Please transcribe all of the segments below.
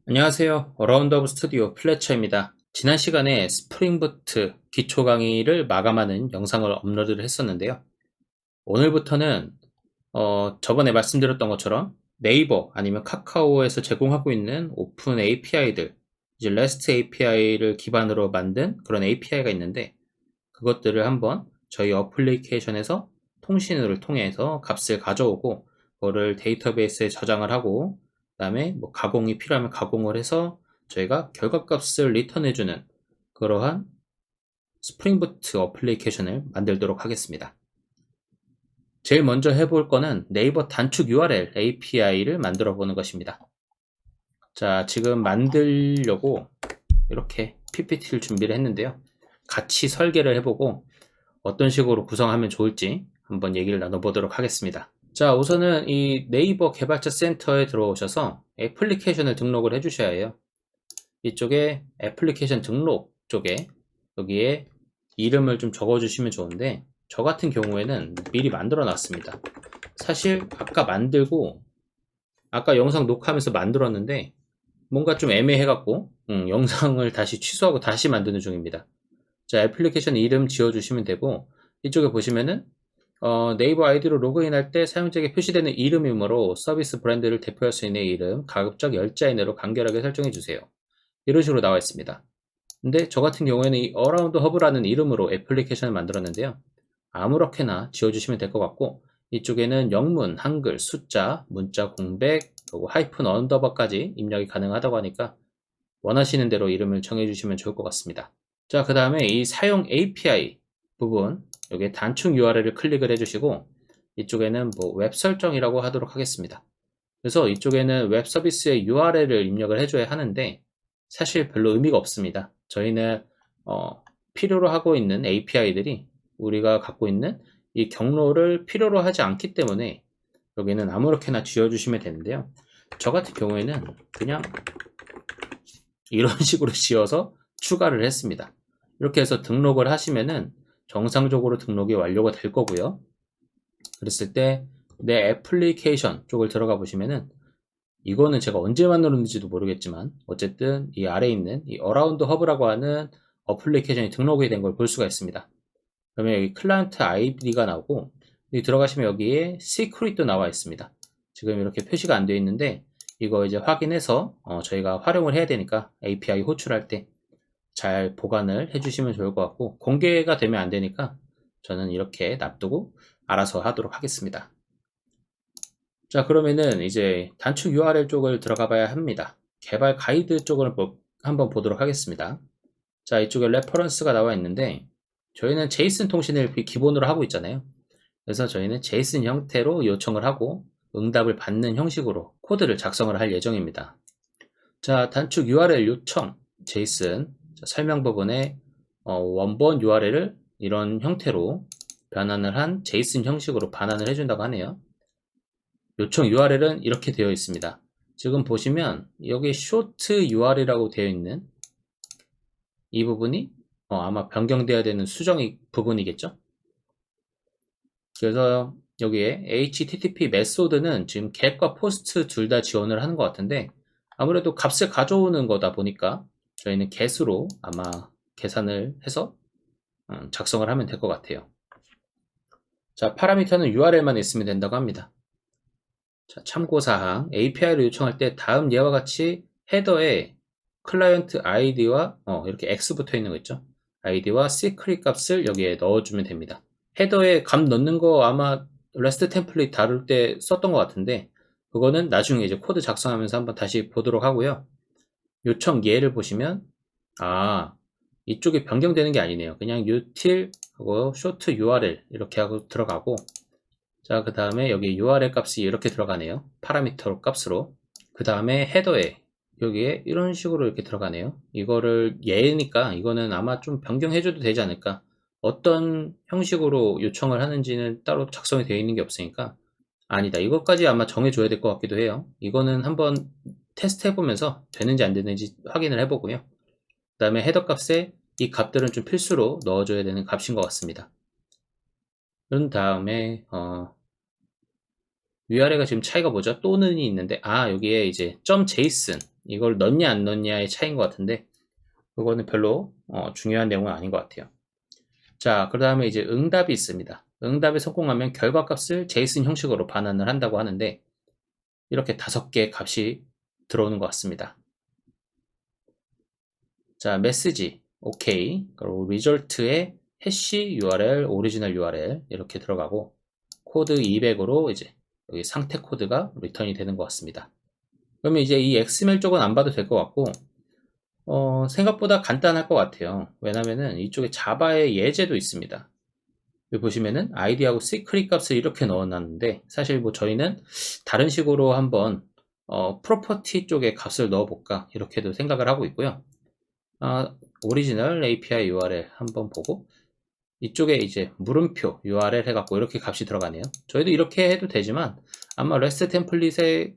안녕하세요. 어라운드 오브 스튜디오 플래처입니다. 지난 시간에 스프링부트 기초 강의를 마감하는 영상을 업로드를 했었는데요. 오늘부터는 저번에 말씀드렸던 것처럼 네이버 아니면 카카오에서 제공하고 있는 오픈 API들, 이제 REST API를 기반으로 만든 그런 API가 있는데, 그것들을 한번 저희 어플리케이션에서 통신을 통해서 값을 가져오고 그거를 데이터베이스에 저장을 하고, 그 다음에 뭐 가공이 필요하면 가공을 해서 저희가 결과값을 리턴해주는 그러한 스프링부트 어플리케이션을 만들도록 하겠습니다. 제일 먼저 해볼 거는 네이버 단축 URL API를 만들어 보는 것입니다. 자, 지금 만들려고 이렇게 PPT를 준비를 했는데요. 같이 설계를 해보고 어떤 식으로 구성하면 좋을지 한번 얘기를 나눠보도록 하겠습니다. 자, 우선은 이 네이버 개발자 센터에 들어오셔서 애플리케이션을 등록을 해주셔야 해요. 이쪽에 애플리케이션 등록 쪽에 여기에 이름을 좀 적어주시면 좋은데, 저 같은 경우에는 미리 만들어 놨습니다. 사실 아까 영상 녹화하면서 만들었는데 뭔가 좀 애매해갖고 영상을 다시 취소하고 다시 만드는 중입니다. 자, 애플리케이션 이름 지어주시면 되고, 이쪽에 보시면은 네이버 아이디로 로그인할 때 사용자에게 표시되는 이름이므로 서비스 브랜드를 대표할 수 있는 이름, 가급적 열자인으로 간결하게 설정해 주세요. 이런 식으로 나와 있습니다. 근데 저 같은 경우에는 이 어라운드 허브라는 이름으로 애플리케이션을 만들었는데요. 아무렇게나 지어주시면 될 것 같고, 이쪽에는 영문, 한글, 숫자, 문자 공백, 그리고 하이픈 언더바까지 입력이 가능하다고 하니까 원하시는 대로 이름을 정해주시면 좋을 것 같습니다. 자, 그 다음에 이 사용 API 부분, 여기에 단축 URL을 클릭을 해주시고, 이쪽에는 뭐 웹 설정이라고 하도록 하겠습니다. 그래서 이쪽에는 웹 서비스의 URL을 입력을 해줘야 하는데 사실 별로 의미가 없습니다. 저희는 필요로 하고 있는 API들이 우리가 갖고 있는 이 경로를 필요로 하지 않기 때문에 여기는 아무렇게나 지어주시면 되는데요. 저 같은 경우에는 그냥 이런 식으로 지어서 추가를 했습니다. 이렇게 해서 등록을 하시면은 정상적으로 등록이 완료가 될 거고요. 그랬을 때 내 애플리케이션 쪽을 들어가 보시면은, 이거는 제가 언제 만들었는지도 모르겠지만 어쨌든 이 아래에 있는 이 어라운드 허브라고 하는 어플리케이션이 등록이 된 걸 볼 수가 있습니다. 그러면 여기 클라이언트 아이디가 나오고, 여기 들어가시면 여기에 시크릿도 나와 있습니다. 지금 이렇게 표시가 안 되어 있는데 이거 이제 확인해서 저희가 활용을 해야 되니까 API 호출할 때 잘 보관을 해주시면 좋을 것 같고, 공개가 되면 안 되니까 저는 이렇게 놔두고 알아서 하도록 하겠습니다. 자, 그러면은 이제 단축 URL 쪽을 들어가 봐야 합니다. 개발 가이드 쪽을 한번 보도록 하겠습니다. 자, 이쪽에 레퍼런스가 나와 있는데 저희는 제이슨 통신을 기본으로 하고 있잖아요. 그래서 저희는 제이슨 형태로 요청을 하고 응답을 받는 형식으로 코드를 작성을 할 예정입니다. 자, 단축 URL 요청 제이슨 설명 부분에 원본 URL을 이런 형태로 변환을 한 제이슨 형식으로 반환을 해준다고 하네요. 요청 URL은 이렇게 되어 있습니다. 지금 보시면 여기 short URL이라고 되어 있는 이 부분이 아마 변경되어야 되는 수정 부분이겠죠. 그래서 여기에 HTTP 메소드는 지금 get과 post 둘 다 지원을 하는 것 같은데, 아무래도 값을 가져오는 거다 보니까 저희는 get으로 아마 계산을 해서 작성을 하면 될 것 같아요. 자, 파라미터는 URL만 있으면 된다고 합니다. 자, 참고사항, API를 요청할 때 다음 예와 같이 헤더에 클라이언트 아이디와 이렇게 X 붙어 있는 거 있죠? 아이디와 시크릿 값을 여기에 넣어주면 됩니다. 헤더에 값 넣는 거 아마 REST 템플릿 다룰 때 썼던 것 같은데, 그거는 나중에 이제 코드 작성하면서 한번 다시 보도록 하고요. 요청 예를 보시면 이쪽에 변경되는 게 아니네요. 그냥 util 하고 short URL 이렇게 하고 들어가고, 자, 그 다음에 여기 URL 값이 이렇게 들어가네요. 파라미터 값으로. 그 다음에 헤더에 여기에 이런 식으로 이렇게 들어가네요. 이거를 예니까 이거는 아마 좀 변경해줘도 되지 않을까. 어떤 형식으로 요청을 하는지는 따로 작성이 되어 있는 게 없으니까, 아니다, 이것까지 아마 정해줘야 될 것 같기도 해요. 이거는 한번 테스트 해보면서 되는지 안 되는지 확인을 해보고요. 그 다음에 헤더 값에 이 값들은 좀 필수로 넣어줘야 되는 값인 것 같습니다. 그런 다음에 위아래가 지금 차이가 뭐죠? 또는이 있는데, 여기에 이제 .json 이걸 넣냐 안 넣냐의 차이인 것 같은데, 그거는 별로 중요한 내용은 아닌 것 같아요. 자, 그 다음에 이제 응답이 있습니다. 응답에 성공하면 결과값을 JSON 형식으로 반환을 한다고 하는데, 이렇게 5개의 값이 들어오는 것 같습니다. 자, 메시지, 오케이. 그리고 리절트에 해시 URL, 오리지널 URL 이렇게 들어가고, 코드 200으로 이제 여기 상태 코드가 리턴이 되는 것 같습니다. 그러면 이제 이 XML 쪽은 안 봐도 될 것 같고, 생각보다 간단할 것 같아요. 왜냐면은 이쪽에 자바의 예제도 있습니다. 여기 보시면은 id하고 secret 값을 이렇게 넣어놨는데, 사실 뭐 저희는 다른 식으로 한번 프로퍼티 쪽에 값을 넣어볼까 이렇게도 생각을 하고 있고요. 오리지널 API URL 한번 보고, 이쪽에 이제 물음표 URL 해갖고 이렇게 값이 들어가네요. 저희도 이렇게 해도 되지만 아마 REST 템플릿에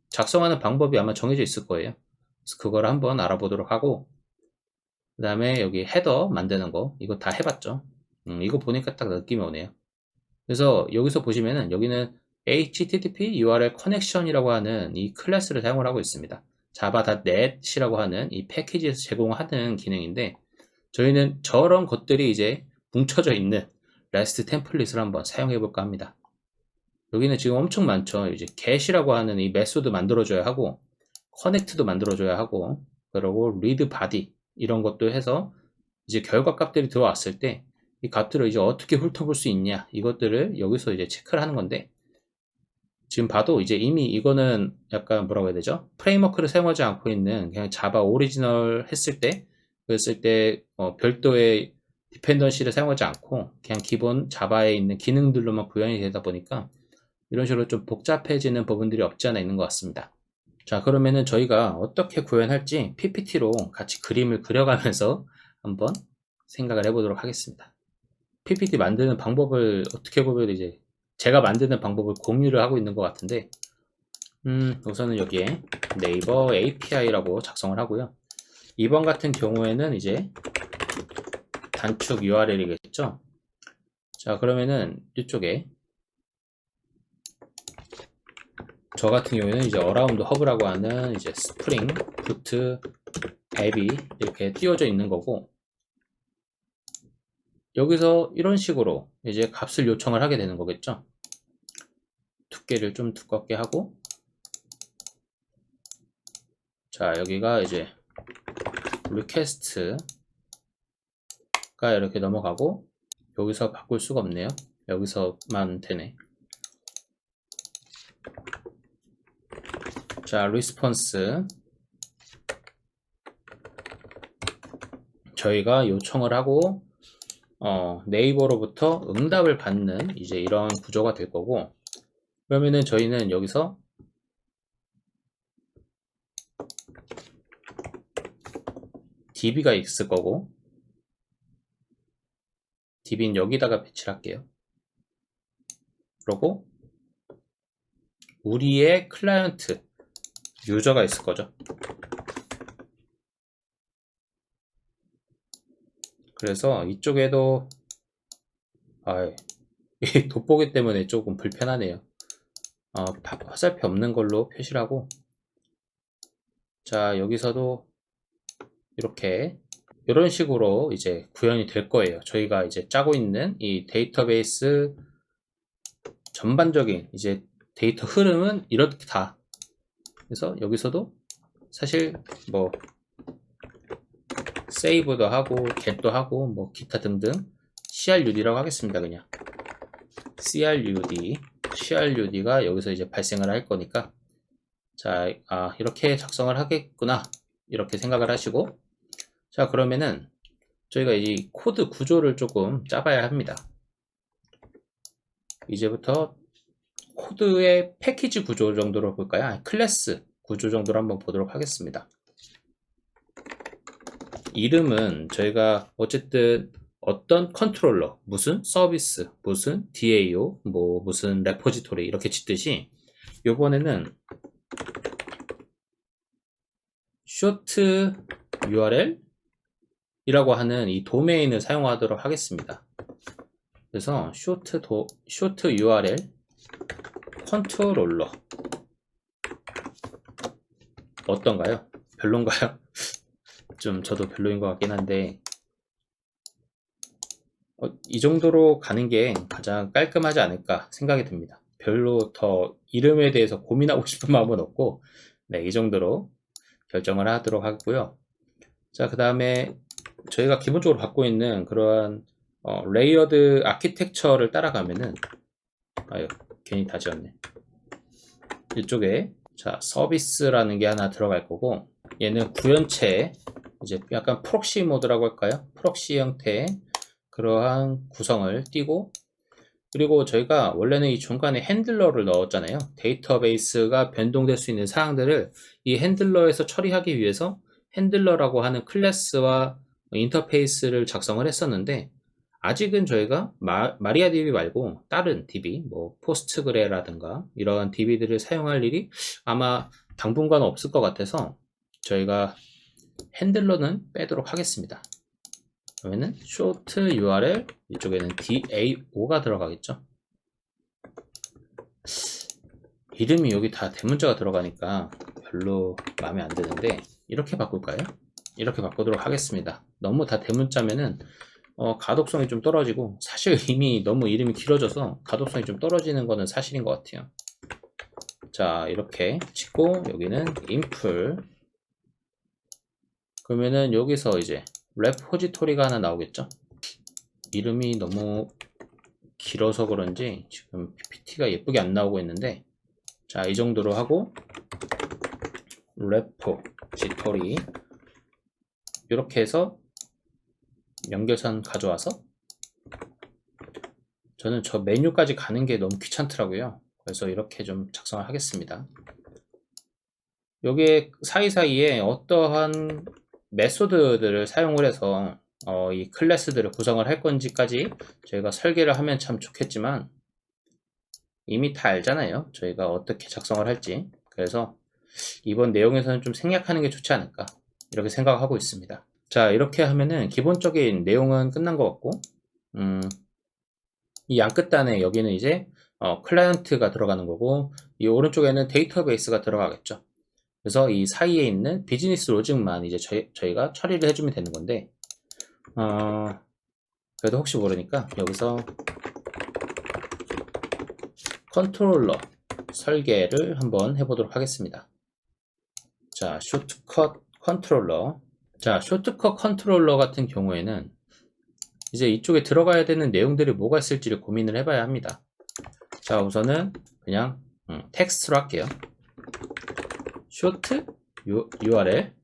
작성하는 방법이 아마 정해져 있을 거예요. 그래서 그걸 한번 알아보도록 하고, 그 다음에 여기 헤더 만드는 거 이거 다 해봤죠. 이거 보니까 딱 느낌이 오네요. 그래서 여기서 보시면은 여기는 HTTP URL 커넥션이라고 하는 이 클래스를 사용을 하고 있습니다. java.net이라고 하는 이 패키지에서 제공하는 기능인데, 저희는 저런 것들이 이제 뭉쳐져 있는 REST 템플릿을 한번 사용해 볼까 합니다. 여기는 지금 엄청 많죠. 이제 get이라고 하는 이 메소드 만들어줘야 하고, connect도 만들어줘야 하고, 그리고 read body 이런 것도 해서 이제 결과 값들이 들어왔을 때 이 값들을 이제 어떻게 훑어볼 수 있냐, 이것들을 여기서 이제 체크를 하는 건데, 지금 봐도 이제 이미 이거는 약간 뭐라고 해야 되죠? 프레임워크를 사용하지 않고 있는 그냥 자바 오리지널 했을 때, 그랬을 때 별도의 디펜던시를 사용하지 않고 그냥 기본 자바에 있는 기능들로만 구현이 되다 보니까 이런 식으로 좀 복잡해지는 부분들이 없지 않아 있는 것 같습니다. 자, 그러면은 저희가 어떻게 구현할지 PPT로 같이 그림을 그려가면서 한번 생각을 해보도록 하겠습니다. PPT 만드는 방법을 어떻게 보면 이제 제가 만드는 방법을 공유를 하고 있는 것 같은데, 우선은 여기에 네이버 API라고 작성을 하고요. 이번 같은 경우에는 이제 단축 URL이겠죠. 자, 그러면은 이쪽에 저 같은 경우에는 이제 어라운드 허브라고 하는 이제 스프링 부트 앱이 이렇게 띄워져 있는 거고, 여기서 이런 식으로 이제 값을 요청을 하게 되는 거겠죠. 두께를 좀 두껍게 하고, 자, 여기가 이제 리퀘스트가 이렇게 넘어가고, 여기서 바꿀 수가 없네요. 여기서만 되네. 자, 리스폰스 저희가 요청을 하고 네이버로부터 응답을 받는 이제 이런 구조가 될 거고, 그러면은 저희는 여기서 DB가 있을 거고, DB는 여기다가 배치를 할게요. 그리고 우리의 클라이언트 유저가 있을 거죠. 그래서 이쪽에도 이 돋보기 때문에 조금 불편하네요. 화살표 없는 걸로 표시를 하고, 자, 여기서도 이렇게 이런 식으로 이제 구현이 될 거예요. 저희가 이제 짜고 있는 이 데이터베이스 전반적인 이제 데이터 흐름은 이렇게 다. 그래서 여기서도 사실 뭐 세이브도 하고 get도 하고 뭐 기타 등등 CRUD라고 하겠습니다. 그냥 CRUD가 여기서 이제 발생을 할 거니까, 자, 이렇게 작성을 하겠구나 이렇게 생각을 하시고, 자, 그러면은 저희가 이 코드 구조를 조금 짜봐야 합니다. 이제부터 코드의 패키지 구조 정도로 볼까요? 클래스 구조 정도로 한번 보도록 하겠습니다. 이름은 저희가 어쨌든 어떤 컨트롤러, 무슨 서비스, 무슨 DAO, 뭐 무슨 레포지토리 이렇게 짓듯이 요번에는 short URL 이라고 하는 이 도메인을 사용하도록 하겠습니다. 그래서 short URL 컨트롤러 어떤가요? 별론가요? 좀 저도 별로인 것 같긴 한데 이 정도로 가는 게 가장 깔끔하지 않을까 생각이 듭니다. 별로 더 이름에 대해서 고민하고 싶은 마음은 없고 네, 이 정도로 결정을 하도록 하고요. 자, 그 다음에 저희가 기본적으로 갖고 있는 그러한 레이어드 아키텍처를 따라가면은 아유, 괜히 다 지웠네. 이쪽에 자, 서비스라는 게 하나 들어갈 거고 얘는 구현체 이제 약간 프록시 모드라고 할까요? 프록시 형태의 그러한 구성을 띄고 그리고 저희가 원래는 이 중간에 핸들러를 넣었잖아요. 데이터베이스가 변동될 수 있는 사항들을 이 핸들러에서 처리하기 위해서 핸들러라고 하는 클래스와 인터페이스를 작성을 했었는데 아직은 저희가 마리아DB 말고 다른 DB, 뭐 포스트그레라든가 이러한 DB들을 사용할 일이 아마 당분간 없을 것 같아서 저희가 핸들러는 빼도록 하겠습니다. 그러면은 short URL 이쪽에는 DAO가 들어가겠죠. 이름이 여기 다 대문자가 들어가니까 별로 마음에 안 드는데 이렇게 바꿀까요? 이렇게 바꾸도록 하겠습니다. 너무 다 대문자면은 가독성이 좀 떨어지고 사실 이미 너무 이름이 길어져서 가독성이 좀 떨어지는 거는 사실인 것 같아요. 자, 이렇게 찍고 여기는 인풀 그러면은 여기서 이제 레포지토리가 하나 나오겠죠. 이름이 너무 길어서 그런지 지금 PPT가 예쁘게 안 나오고 있는데 자, 이 정도로 하고 레포지토리 이렇게 해서 연결선 가져와서 저는 저 메뉴까지 가는 게 너무 귀찮더라고요. 그래서 이렇게 좀 작성을 하겠습니다. 여기에 사이사이에 어떠한 메소드들을 사용을 해서 이 클래스들을 구성을 할 건지까지 저희가 설계를 하면 참 좋겠지만 이미 다 알잖아요. 저희가 어떻게 작성을 할지. 그래서 이번 내용에서는 좀 생략하는 게 좋지 않을까 이렇게 생각하고 있습니다. 자, 이렇게 하면은 기본적인 내용은 끝난 것 같고 이 양끝단에 여기는 이제 클라이언트가 들어가는 거고 이 오른쪽에는 데이터베이스가 들어가겠죠. 그래서 이 사이에 있는 비즈니스 로직만 이제 저희가 처리를 해주면 되는 건데 그래도 혹시 모르니까 여기서 컨트롤러 설계를 한번 해보도록 하겠습니다. 자, 쇼트컷 컨트롤러. 자, 쇼트컷 컨트롤러 같은 경우에는 이제 이쪽에 들어가야 되는 내용들이 뭐가 있을지를 고민을 해봐야 합니다. 자, 우선은 그냥 텍스트로 할게요. short URL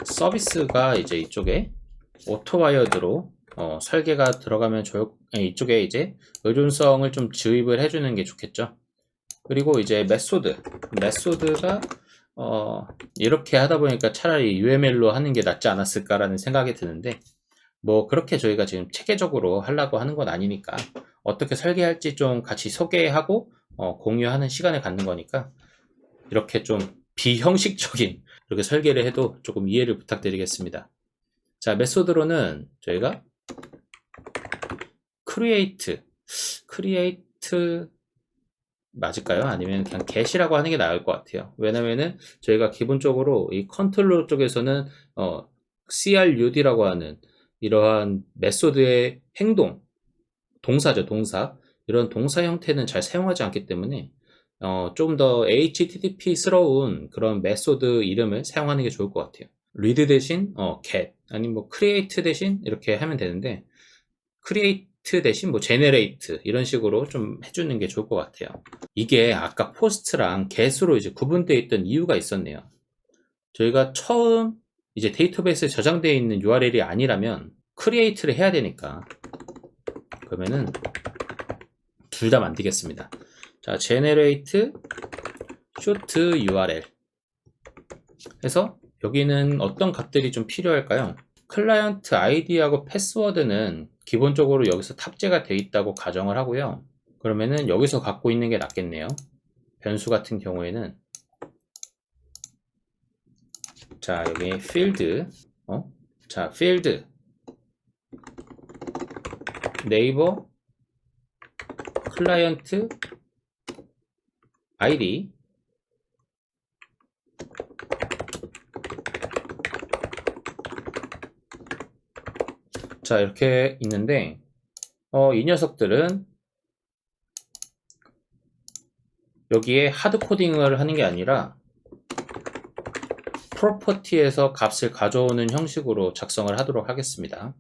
서비스가 이제 이쪽에 오토와이어드로 설계가 들어가면 이쪽에 이제 의존성을 좀 주입을 해주는 게 좋겠죠. 그리고 이제 메소드가 이렇게 하다 보니까 차라리 UML로 하는 게 낫지 않았을까라는 생각이 드는데 뭐 그렇게 저희가 지금 체계적으로 하려고 하는 건 아니니까 어떻게 설계할지 좀 같이 소개하고 공유하는 시간을 갖는 거니까 이렇게 좀 비형식적인 이렇게 설계를 해도 조금 이해를 부탁드리겠습니다. 자, 메소드로는 저희가 create 맞을까요? 아니면 그냥 get이라고 하는 게 나을 것 같아요. 왜냐면은 저희가 기본적으로 이 컨트롤러 쪽에서는 CRUD라고 하는 이러한 메소드의 행동, 동사죠, 동사. 이런 동사 형태는 잘 사용하지 않기 때문에 좀 더 HTTP스러운 그런 메소드 이름을 사용하는 게 좋을 것 같아요. read 대신 get 아니면 뭐 create 대신 이렇게 하면 되는데 create 대신 뭐 generate 이런 식으로 좀 해주는 게 좋을 것 같아요. 이게 아까 post랑 get으로 이제 구분되어 있던 이유가 있었네요. 저희가 처음 이제 데이터베이스에 저장되어 있는 URL이 아니라면 create를 해야 되니까 그러면은 둘 다 만들겠습니다. 자, generate short URL 해서 여기는 어떤 값들이 좀 필요할까요? 클라이언트 아이디하고 패스워드는 기본적으로 여기서 탑재가 되어 있다고 가정을 하고요. 그러면은 여기서 갖고 있는 게 낫겠네요. 변수 같은 경우에는 자, 여기 field 자, field 네이버 클라이언트 id 자 이렇게 있는데 이 녀석들은 여기에 하드 코딩을 하는 게 아니라 프로퍼티에서 값을 가져오는 형식으로 작성을 하도록 하겠습니다.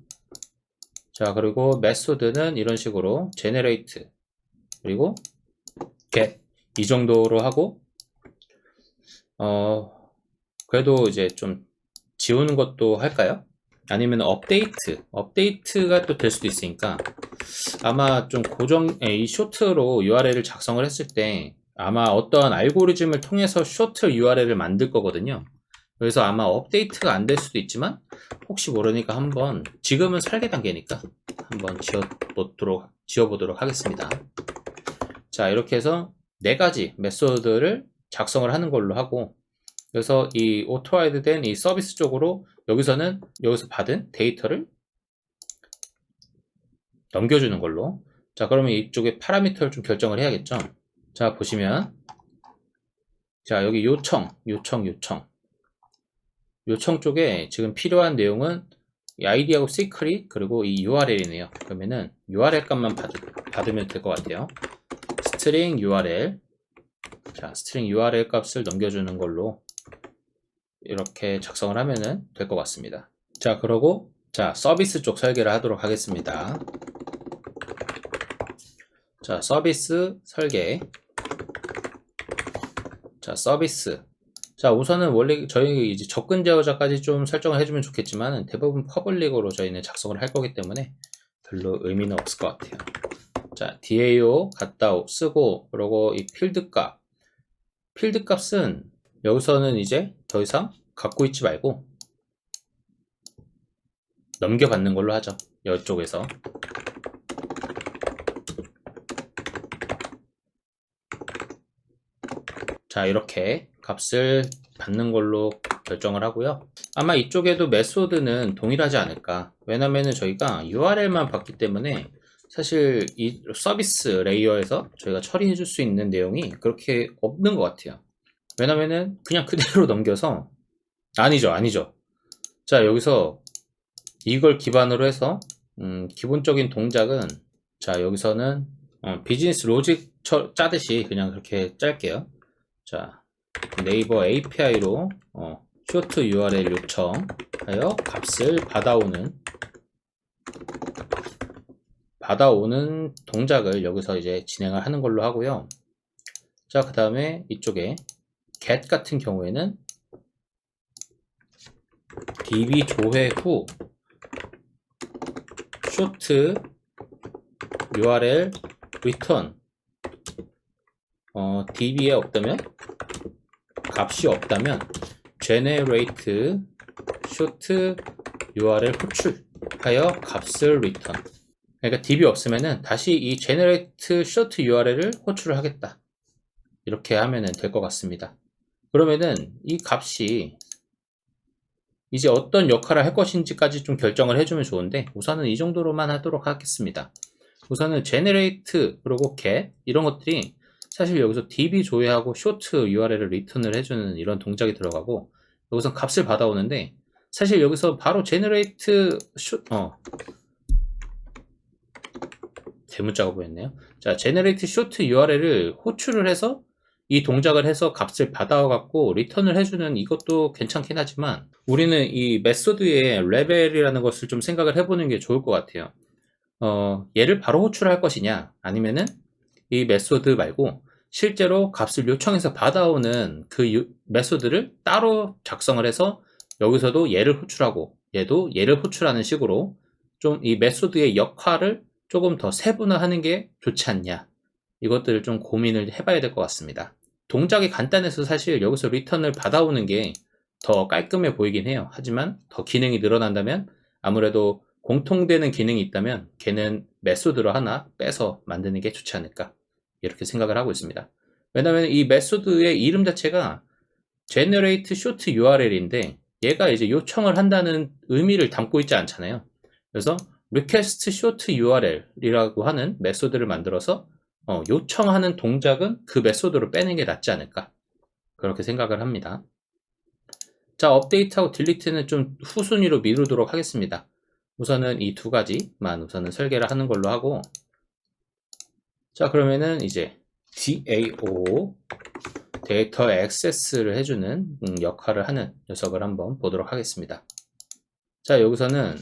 자 그리고 메소드는 이런 식으로 generate 그리고 get 이 정도로 하고 그래도 이제 좀 지우는 것도 할까요? 아니면 업데이트가 또 될 수도 있으니까 아마 좀 이 쇼트로 URL을 작성을 했을 때 아마 어떠한 알고리즘을 통해서 쇼트 URL을 만들 거거든요. 그래서 아마 업데이트가 안 될 수도 있지만 혹시 모르니까 한번 지금은 설계 단계니까 한번 지어보도록 하겠습니다. 자 이렇게 해서 4가지 메소드를 작성을 하는 걸로 하고 그래서 이 오토라이드 된 이 서비스 쪽으로 여기서 받은 데이터를 넘겨주는 걸로. 자 그러면 이쪽에 파라미터를 좀 결정을 해야겠죠. 자 보시면 자 여기 요청 쪽에 지금 필요한 내용은 이 아이디하고 시크릿 그리고 이 URL이네요. 그러면은 URL 값만 받으면 될 것 같아요. 스트링 URL 자 스트링 URL 값을 넘겨주는 걸로 이렇게 작성을 하면은 될 것 같습니다. 자 그러고 자 서비스 쪽 설계를 하도록 하겠습니다. 자 서비스 설계 자 서비스 자 우선은 원래 저희 이제 접근 제어자까지 좀 설정을 해주면 좋겠지만 대부분 퍼블릭으로 저희는 작성을 할 거기 때문에 별로 의미는 없을 것 같아요. 자 DAO 갖다 쓰고 그리고 이 필드 값은 여기서는 이제 더 이상 갖고 있지 말고 넘겨받는 걸로 하죠. 이쪽에서 자 이렇게 값을 받는 걸로 결정을 하고요. 아마 이쪽에도 메소드는 동일하지 않을까. 왜냐면은 저희가 URL만 받기 때문에 사실 이 서비스 레이어에서 저희가 처리해 줄 수 있는 내용이 그렇게 없는 것 같아요. 왜냐면은 그냥 그대로 넘겨서 아니죠. 자 여기서 이걸 기반으로 해서 기본적인 동작은 자 여기서는 비즈니스 로직 짜듯이 그냥 그렇게 짤게요. 자 네이버 API로 쇼트 URL 요청하여 값을 받아오는 동작을 여기서 이제 진행을 하는 걸로 하고요. 자 그 다음에 이쪽에 get 같은 경우에는 db 조회 후 쇼트 URL return db에 없다면 값이 없다면 generate short URL 호출하여 값을 return 그러니까 db 없으면은 다시 이 generate short URL을 호출을 하겠다 이렇게 하면은 될 것 같습니다. 그러면은 이 값이 이제 어떤 역할을 할 것인지까지 좀 결정을 해주면 좋은데 우선은 이 정도로만 하도록 하겠습니다. 우선은 generate 그리고 get 이런 것들이 사실 여기서 db 조회하고 short URL을 리턴을 해주는 이런 동작이 들어가고 여기서 값을 받아오는데 사실 여기서 바로 generate 대문자가 보였네요. 자 generate short URL을 호출을 해서 이 동작을 해서 값을 받아갖고 리턴을 해주는 이것도 괜찮긴 하지만 우리는 이 메소드의 레벨이라는 것을 좀 생각을 해보는 게 좋을 것 같아요. 얘를 바로 호출할 것이냐 아니면은 이 메소드 말고 실제로 값을 요청해서 받아오는 그 메소드를 따로 작성을 해서 여기서도 얘를 호출하고 얘도 얘를 호출하는 식으로 좀 이 메소드의 역할을 조금 더 세분화하는 게 좋지 않냐 이것들을 좀 고민을 해봐야 될 것 같습니다. 동작이 간단해서 사실 여기서 리턴을 받아오는 게 더 깔끔해 보이긴 해요. 하지만 더 기능이 늘어난다면 아무래도 공통되는 기능이 있다면 걔는 메소드로 하나 빼서 만드는 게 좋지 않을까 이렇게 생각을 하고 있습니다. 왜냐하면 이 메소드의 이름 자체가 generate short URL인데 얘가 이제 요청을 한다는 의미를 담고 있지 않잖아요. 그래서 request short URL이라고 하는 메소드를 만들어서 요청하는 동작은 그 메소드로 빼는 게 낫지 않을까, 그렇게 생각을 합니다. 자, 업데이트하고 딜리트는 좀 후순위로 미루도록 하겠습니다. 우선은 이 두 가지만 우선은 설계를 하는 걸로 하고, 자, 그러면은 이제 DAO, 데이터 액세스를 해주는 역할을 하는 녀석을 한번 보도록 하겠습니다. 자, 여기서는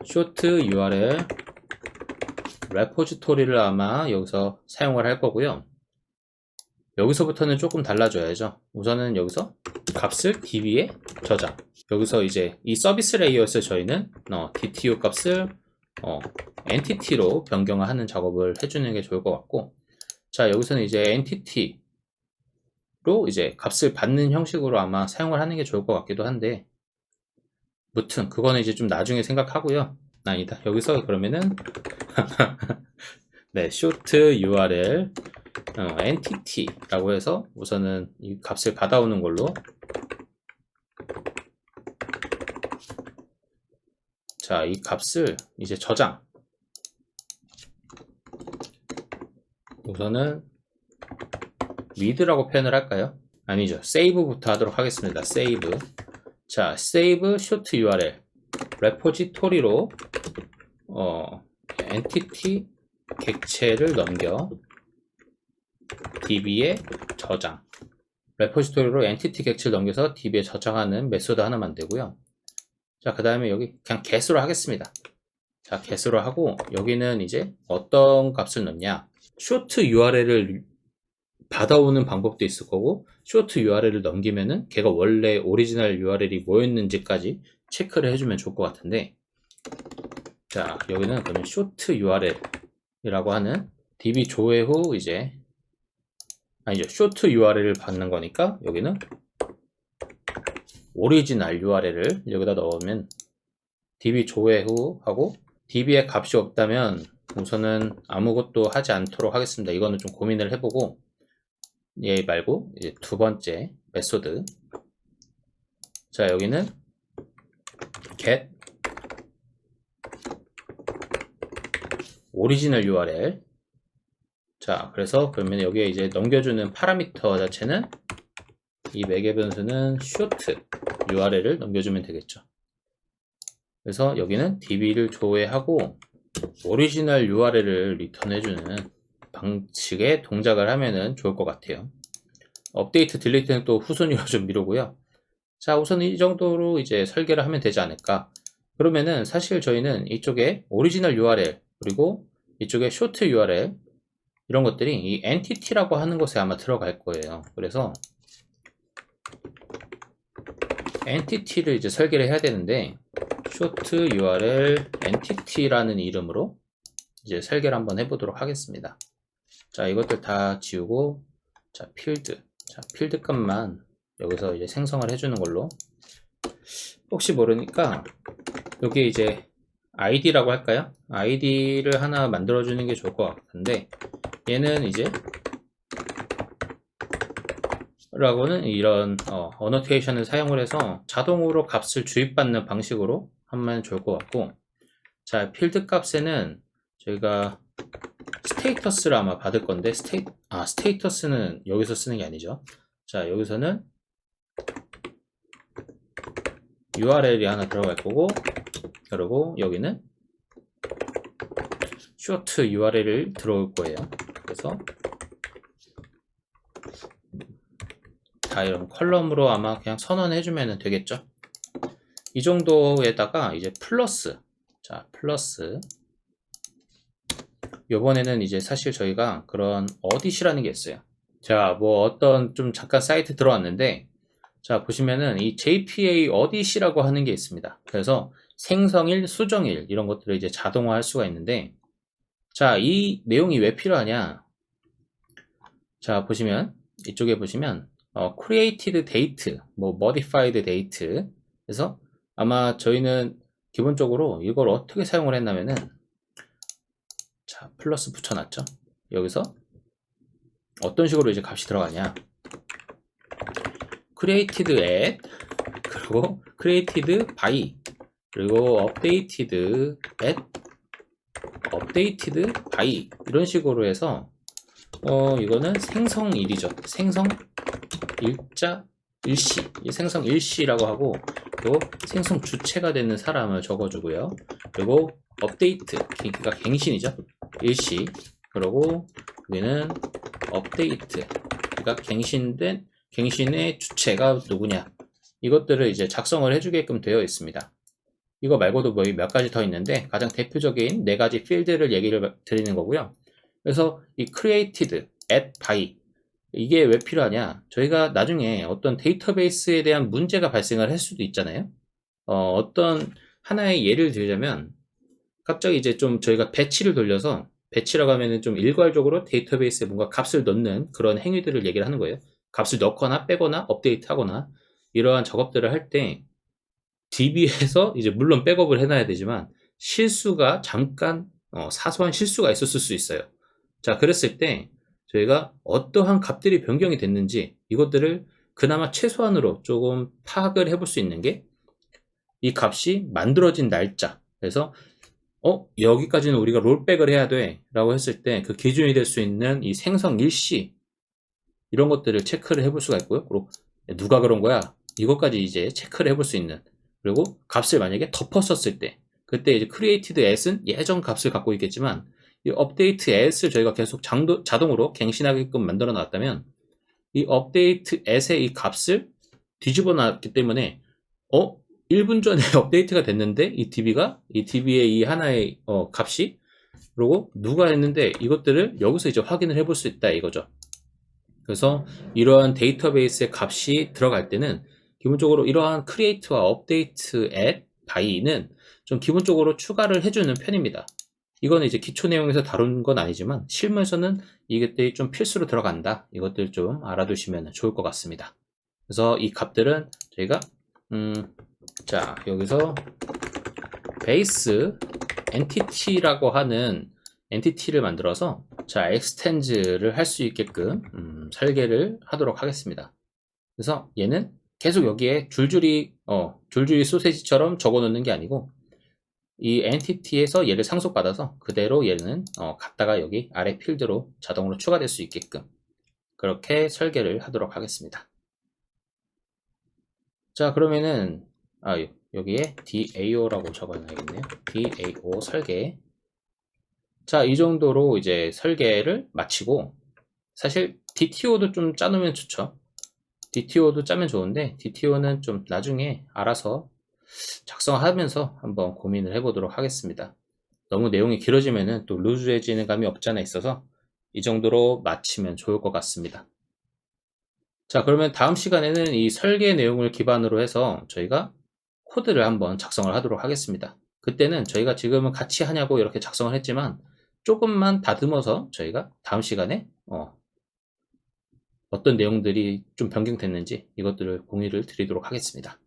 short URL 레포지토리를 아마 여기서 사용을 할 거고요. 여기서부터는 조금 달라져야죠. 우선은 여기서 값을 db에 저장. 여기서 이제 이 서비스 레이어에서 저희는 DTU 값을 엔티티로 변경하는 작업을 해주는 게 좋을 것 같고, 자, 여기서는 이제 엔티티로 이제 값을 받는 형식으로 아마 사용을 하는 게 좋을 것 같기도 한데, 무튼 그거는 이제 좀 나중에 생각하고요. 아니다. 여기서 그러면은 네, short URL entity라고 해서 우선은 이 값을 받아오는 걸로, 자, 이 값을 이제 저장, 우선은 read라고 표현을 할까요? 아니죠, save부터 하도록 하겠습니다. save. 자, save short URL 레포지토리로 entity 객체를 넘겨 db에 저장. 레포지토리로 엔티티 객체를 넘겨서 db에 저장하는 메소드 하나 만들고요. 자, 그 다음에 여기 그냥 get으로 하겠습니다. 자, get으로 하고, 여기는 이제 어떤 값을 넣냐, short URL을 받아오는 방법도 있을 거고, short URL을 넘기면은 걔가 원래 오리지널 URL이 뭐였는지까지 체크를 해주면 좋을 것 같은데, 자, 여기는 그러면 short URL이라고 하는 db 조회 후 이제, 아니죠, short URL을 받는 거니까 여기는 오리지널 URL을 여기다 넣으면 db 조회 후 하고, db에 값이 없다면 우선은 아무것도 하지 않도록 하겠습니다. 이거는 좀 고민을 해보고, 얘 말고 이제 두 번째 메소드, 자, 여기는 get 오리지널 URL. 자, 그래서 그러면 여기에 이제 넘겨주는 파라미터 자체는 이 매개 변수는 short URL을 넘겨주면 되겠죠. 그래서 여기는 db를 조회하고 오리지널 URL을 리턴해주는 방식의 동작을 하면은 좋을 것 같아요. 업데이트 딜리트는 또 후순위로 좀 미루고요. 자, 우선 이 정도로 이제 설계를 하면 되지 않을까. 그러면은 사실 저희는 이쪽에 오리지널 URL 그리고 이쪽에 short URL 이런 것들이 이 entity라고 하는 곳에 아마 들어갈 거예요. 그래서 entity를 이제 설계를 해야 되는데, short URL entity라는 이름으로 이제 설계를 한번 해보도록 하겠습니다. 자, 이것들 다 지우고, 자, 필드. 자, 필드 값만 여기서 이제 생성을 해주는 걸로. 혹시 모르니까 여기에 이제 id라고 할까요? id를 하나 만들어주는 게 좋을 것 같은데, 얘는 이제 라고는 이런 어노테이션을 사용을 해서 자동으로 값을 주입받는 방식으로 하면 좋을 것 같고, 자, 필드 값에는 저희가 스테이터스를 아마 받을 건데, 스테이터스는 여기서 쓰는 게 아니죠. 자, 여기서는 URL이 하나 들어갈 거고, 그리고 여기는 short URL을 들어올 거예요. 그래서 다 이런 컬럼으로 아마 그냥 선언해주면 되겠죠. 이 정도에다가 이제 플러스, 자, 플러스. 요번에는 이제 사실 저희가 그런 어딧이라는 게 있어요. 자, 뭐 어떤 좀 잠깐 사이트 들어왔는데, 자, 보시면은 이 JPA 어딧이라고 하는 게 있습니다. 그래서 생성일, 수정일 이런 것들을 이제 자동화할 수가 있는데, 자, 이 내용이 왜 필요하냐? 자, 보시면 이쪽에 보시면 created date, 뭐 modified date. 그래서 아마 저희는 기본적으로 이걸 어떻게 사용을 했냐면은, 자, 플러스 붙여놨죠. 여기서 어떤 식으로 이제 값이 들어가냐, created at, 그리고 created by, 그리고 updated at, updated by 이런 식으로 해서 이거는 생성일이죠. 생성일자 일시, 생성일시라고 하고, 그리고 생성 주체가 되는 사람을 적어주고요. 그리고 업데이트, 그러니까 갱신이죠. 일시. 그리고 여기는 업데이트, 그러니까 갱신의 주체가 누구냐. 이것들을 이제 작성을 해주게끔 되어 있습니다. 이거 말고도 뭐 몇 가지 더 있는데 가장 대표적인 4가지 필드를 얘기를 드리는 거고요. 그래서 이 created at by 이게 왜 필요하냐? 저희가 나중에 어떤 데이터베이스에 대한 문제가 발생을 할 수도 있잖아요. 어떤 하나의 예를 들자면 갑자기 이제 좀 저희가 배치를 돌려서, 배치라고 하면은 좀 일괄적으로 데이터베이스에 뭔가 값을 넣는 그런 행위들을 얘기를 하는 거예요. 값을 넣거나 빼거나 업데이트 하거나 이러한 작업들을 할 때 DB에서 이제 물론 백업을 해놔야 되지만 실수가 잠깐 사소한 실수가 있었을 수 있어요. 자, 그랬을 때 저희가 어떠한 값들이 변경이 됐는지 이것들을 그나마 최소한으로 조금 파악을 해볼 수 있는 게 이 값이 만들어진 날짜. 그래서 여기까지는 우리가 롤백을 해야 돼 라고 했을 때 그 기준이 될 수 있는 이 생성 일시 이런 것들을 체크를 해볼 수가 있고요. 그리고 누가 그런 거야? 이것까지 이제 체크를 해볼 수 있는, 그리고 값을 만약에 덮었었을 때 그때 이제 created at은 예전 값을 갖고 있겠지만 이 update at을 저희가 계속 자동으로 갱신하게끔 만들어 놨다면 이 update at의 이 값을 뒤집어 놨기 때문에 1분 전에 업데이트가 됐는데 이 DB의 이 하나의 값이, 그리고 누가 했는데 이것들을 여기서 이제 확인을 해볼 수 있다 이거죠. 그래서 이러한 데이터베이스의 값이 들어갈 때는 기본적으로 이러한 create와 update at by는 좀 기본적으로 추가를 해주는 편입니다. 이거는 이제 기초 내용에서 다룬 건 아니지만 실무에서는 이것들이 좀 필수로 들어간다. 이것들 좀 알아두시면 좋을 것 같습니다. 그래서 이 값들은 저희가 자, 여기서 베이스 엔티티라고 하는 엔티티를 만들어서 자, extend를 할 수 있게끔 설계를 하도록 하겠습니다. 그래서 얘는 계속 여기에 줄줄이 소세지처럼 적어 놓는 게 아니고 이 엔티티에서 얘를 상속받아서 그대로 얘는 갖다가 여기 아래 필드로 자동으로 추가될 수 있게끔 그렇게 설계를 하도록 하겠습니다. 자, 그러면은 여기에 DAO라고 적어놔야겠네요. DAO 설계. 자, 이 정도로 이제 설계를 마치고, 사실 DTO도 좀 짜놓으면 좋죠. DTO도 짜면 좋은데 DTO는 좀 나중에 알아서 작성하면서 한번 고민을 해보도록 하겠습니다. 너무 내용이 길어지면은 또 루즈해지는 감이 없지 않아 있어서 이 정도로 마치면 좋을 것 같습니다. 자, 그러면 다음 시간에는 이 설계 내용을 기반으로 해서 저희가 코드를 한번 작성을 하도록 하겠습니다. 그때는 저희가 지금은 같이 하냐고 이렇게 작성을 했지만 조금만 다듬어서 저희가 다음 시간에 어떤 내용들이 좀 변경됐는지 이것들을 공유를 드리도록 하겠습니다.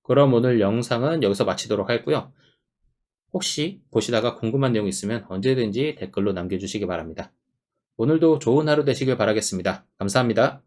그럼 오늘 영상은 여기서 마치도록 하고요. 혹시 보시다가 궁금한 내용 있으면 언제든지 댓글로 남겨주시기 바랍니다. 오늘도 좋은 하루 되시길 바라겠습니다. 감사합니다.